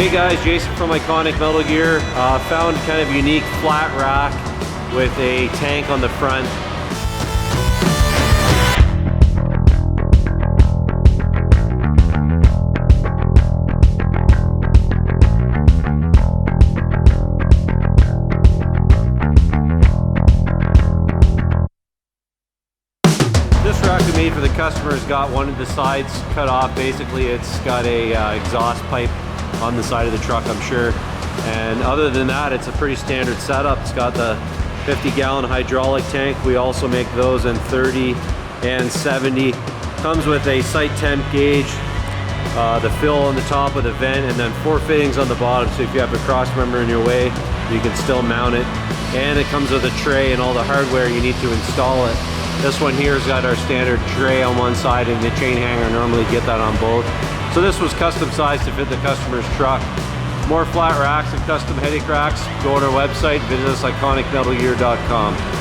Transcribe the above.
Hey guys, Jason from Iconic Metal Gear. Found kind of unique flat rack with a tank on the front. This rack we made for the customer has got one of the sides cut off. Basically, it's got a exhaust pipe on the side of the truck, I'm sure. And other than that, it's a pretty standard setup. It's got the 50-gallon hydraulic tank. We also make those in 30 and 70. Comes with a site temp gauge, the fill on the top of the vent, and then 4 fittings on the bottom. So if you have a cross member in your way, you can still mount it. And it comes with a tray and all the hardware you need to install it. This one here has got our standard tray on one side and the chain hanger. Normally get that on both. So this was custom sized to fit the customer's truck. More flat racks and custom headache racks, go on our website, visit us iconicmetalgear.com.